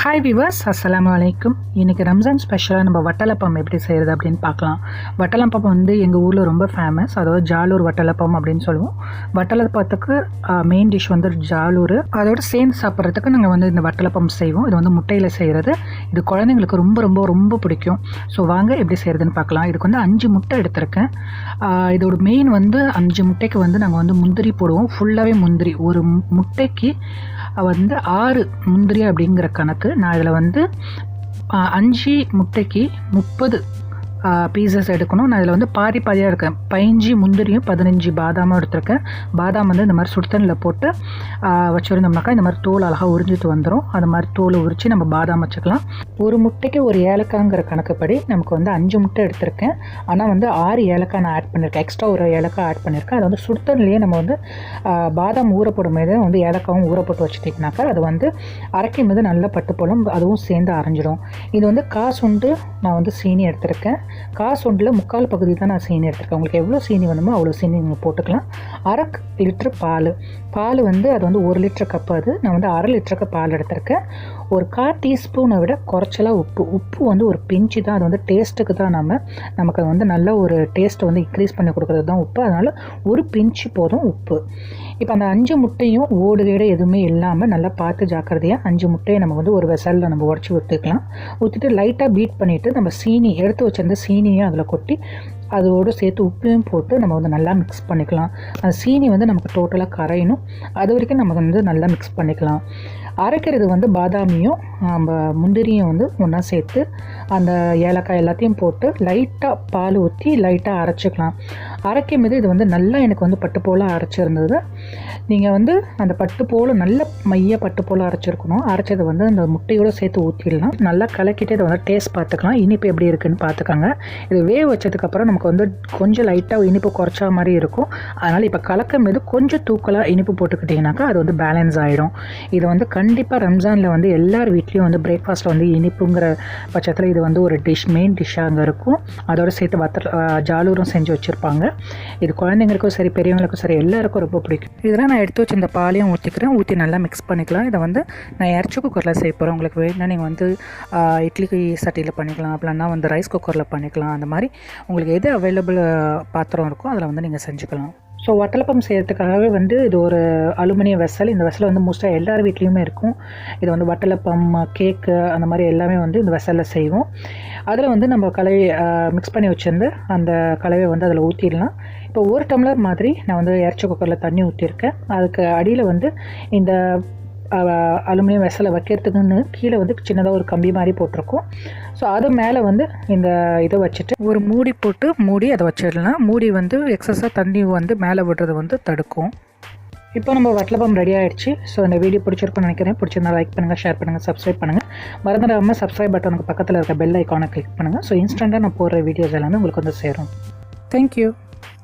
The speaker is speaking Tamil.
ஹாய் விவர்ஸ், அஸ்ஸலாமு அலைக்கும். இன்றைக்கி ரம்ஜான் ஸ்பெஷலாக நம்ம வட்டலப்பம் எப்படி செய்கிறது அப்படின்னு பார்க்கலாம். வட்டலப்பம் வந்து எங்கள் ஊரில் ரொம்ப ஃபேமஸ். அதாவது ஜாலூர் வட்டலப்பம் அப்படின்னு சொல்லுவோம். வட்டலப்பத்துக்கு மெயின் டிஷ் வந்து ஜாலூர். அதோடு சேர்ந்து சாப்பிட்றதுக்கு நாங்கள் வந்து இந்த வட்டலப்பம் செய்வோம். இது வந்து முட்டையில் செய்கிறது. இது குழந்தைங்களுக்கு ரொம்ப ரொம்ப ரொம்ப பிடிக்கும். ஸோ வாங்க எப்படி செய்கிறதுன்னு பார்க்கலாம். இதுக்கு வந்து 5 முட்டை எடுத்திருக்கேன். இதோட மெயின் வந்து 5 முட்டைக்கு வந்து நாங்கள் வந்து முந்திரி போடுவோம். ஃபுல்லாகவே முந்திரி. ஒரு முட்டைக்கு வந்து 6 முந்திரி அப்படிங்கிற கணக்கு. நான் இதில் வந்து 5 முட்டைக்கு 30 பீசஸ் எடுக்கணும். நான் இதில் வந்து பாதியாக இருக்கேன். 15 முந்திரியும் 15 பாதாமும் எடுத்திருக்கேன். பாதாம் வந்து இந்த மாதிரி சுடுதண்ணில் போட்டு வச்சுருந்தோம்னாக்கா இந்த மாதிரி தோல் அழகாக உறிஞ்சிட்டு வந்துடும். அந்த மாதிரி தோலை உரித்து நம்ம பாதாம் வச்சுக்கலாம். ஒரு முட்டைக்கு ஒரு ஏலக்காய்ங்கிற கணக்குப்படி நமக்கு வந்து 5 முட்டை எடுத்திருக்கேன். ஆனால் வந்து 6 ஏலக்காய் நான் ஆட் பண்ணியிருக்கேன். எக்ஸ்ட்ரா ஒரு ஏலக்காய் ஆட் பண்ணியிருக்கேன். அது வந்து சுடுதண்ணிலேயே நம்ம வந்து பாதாம் ஊறப்படும் போது வந்து ஏலக்காவும் ஊறப்பட்டு வச்சுட்டிங்கனாக்கா அது வந்து அரைக்கும் போது நல்லா பட்டு போலும். அதுவும் சேர்ந்து அரைஞ்சிடும். இது வந்து காசுண்டு நான் வந்து சீனி எடுத்திருக்கேன். காசுண்டில் 3/4 பகுதி தான் நான் சீனி எடுத்திருக்கேன். உங்களுக்கு எவ்வளோ சீனி வேணுமோ அவ்வளோ சீனி நீங்கள் போட்டுக்கலாம். 1/2 லிட்டர் பால் வந்து அது வந்து 1 லிட்டர் கப்பு. அது நான் வந்து 1/2 லிட்டருக்கு பால் எடுத்திருக்கேன். ஒரு 1/4 டீஸ்பூனை விட குறைச்சலாக உப்பு வந்து ஒரு பிஞ்சு தான். அது வந்து டேஸ்ட்டுக்கு தான் நமக்கு வந்து நல்ல ஒரு டேஸ்ட்டை வந்து இன்க்ரீஸ் பண்ணி கொடுக்குறது தான் உப்பு. அதனால் ஒரு பிஞ்சு போதும் உப்பு. இப்போ அந்த 5 முட்டையும் ஓடுகேடு எதுவுமே இல்லாமல் நல்லா பார்த்து ஜாக்கிரதையாக 5 முட்டையை நம்ம வந்து ஒரு வெசலில் நம்ம உடச்சி ஊற்றிக்கலாம். ஊற்றிட்டு லைட்டாக பீட் பண்ணிவிட்டு நம்ம சீனி எடுத்து வச்சிருந்த சீனியும் அதில் கொட்டி அதோடு சேர்த்து உப்பையும் போட்டு நம்ம வந்து நல்லா மிக்ஸ் பண்ணிக்கலாம். அந்த சீனி வந்து நமக்கு டோட்டலாக கரையணும். அது வரைக்கும் நம்ம வந்து நல்லா மிக்ஸ் பண்ணிக்கலாம். அரைக்கிறது வந்து பாதாமியும் நம்ம முந்திரியும் வந்து ஒன்றா சேர்த்து அந்த ஏலக்காய் எல்லாத்தையும் போட்டு லைட்டாக பால் ஊற்றி லைட்டாக அரைச்சிக்கலாம். அரைக்கும் போது இது வந்து நல்லா எனக்கு வந்து பட்டு போல் அரைச்சிருந்தது. நீங்கள் வந்து அந்த பட்டு போல் நல்ல மைய பட்டு போல் அரைச்சிருக்கணும். அரைச்சதை வந்து அந்த முட்டையோடு சேர்த்து ஊற்றிடலாம். நல்லா கலக்கிட்டு இதை வந்து டேஸ்ட் பார்த்துக்கலாம். இனிப்பு எப்படி இருக்குதுன்னு பார்த்துக்கோங்க. இது வேக வச்சதுக்கப்புறம் நமக்கு வந்து கொஞ்சம் லைட்டாக இனிப்பு குறைச்சா மாதிரி இருக்கும். அதனால் இப்போ கலக்கும் போது கொஞ்சம் தூக்கலாக இனிப்பு போட்டுக்கிட்டிங்கனாக்கா அது வந்து பேலன்ஸ் ஆகிடும். இதை வந்து கண்டிப்பாக ரம்ஜானில் வந்து எல்லார் வீட்லேயும் வந்து பிரேக்ஃபாஸ்ட்டில் வந்து இனிப்புங்கிற பட்சத்தில் இது வந்து ஒரு மெயின் டிஷ்ஷாக அங்கே இருக்கும். அதோடு சேர்த்து ஜாலூரும் செஞ்சு வச்சுருப்பாங்க. இது குழந்தைங்களுக்கும் சரி பெரியவங்களுக்கும் சரி எல்லாருக்கும் ரொம்ப பிடிக்கும். இதெல்லாம் நான் எடுத்து வச்சு இந்த பாலையும் ஊற்றிக்கிறேன். ஊற்றி நல்லா மிக்ஸ் பண்ணிக்கலாம். இதை வந்து நான் இறச்சி குக்கரில் செய்ய போகிறேன். உங்களுக்கு வேணும்னா நீங்கள் வந்து இட்லிக்கு சட்டியில் பண்ணிக்கலாம். அப்படின்னா வந்து ரைஸ் குக்கரில் பண்ணிக்கலாம். அந்த மாதிரி உங்களுக்கு எது அவைலபிள் பாத்திரம் இருக்கோ அதில் வந்து நீங்கள் செஞ்சுக்கலாம். ஸோ வட்டலப்பம் செய்கிறதுக்காகவே வந்து இது ஒரு அலுமினியம் வெசல். இந்த வெசல் வந்து மோஸ்ட்டாக எல்லார் வீட்லேயுமே இருக்கும். இது வந்து வட்டலப்பம் கேக்கு அந்த மாதிரி எல்லாமே வந்து இந்த வெசலில் செய்வோம். அதில் வந்து நம்ம கலவை மிக்ஸ் பண்ணி வச்சுருந்து அந்த கலவையை வந்து அதில் ஊற்றிடலாம். இப்போ 1 டம்ளர் மாதிரி நான் வந்து இறச்சி குக்கரில் தண்ணி ஊற்றிருக்கேன். அதுக்கு அடியில் வந்து இந்த அலுமினியம் வெசலை வைக்கிறதுக்குன்னு கீழே வந்து சின்னதாக ஒரு கம்பி மாதிரி போட்டிருக்கோம். ஸோ அது மேலே வந்து இந்த இதை வச்சுட்டு ஒரு மூடி போட்டு மூடி அதை வச்சிடலாம். மூடி வந்து எக்ஸஸாக தண்ணி வந்து மேலே விடுறது வந்து தடுக்கும். இப்போ நம்ம வட்டலப்பம் ரெடி ஆகிடுச்சு. ஸோ இந்த வீடியோ பிடிச்சிருக்குன்னு நினைக்கிறேன். பிடிச்சிருந்தா லைக் பண்ணுங்கள், ஷேர் பண்ணுங்கள், சப்ஸ்கிரைப் பண்ணுங்கள். மறந்துடாமல் சப்ஸ்கிரைப் பட்டனுக்கு பக்கத்தில் இருக்க பெல் ஐக்கானை கிளிக் பண்ணுங்கள். ஸோ இன்ஸ்டண்ட்டாக நான் போடுற வீடியோஸ் எல்லாமே உங்களுக்கு வந்து சேரும். தேங்க்யூ.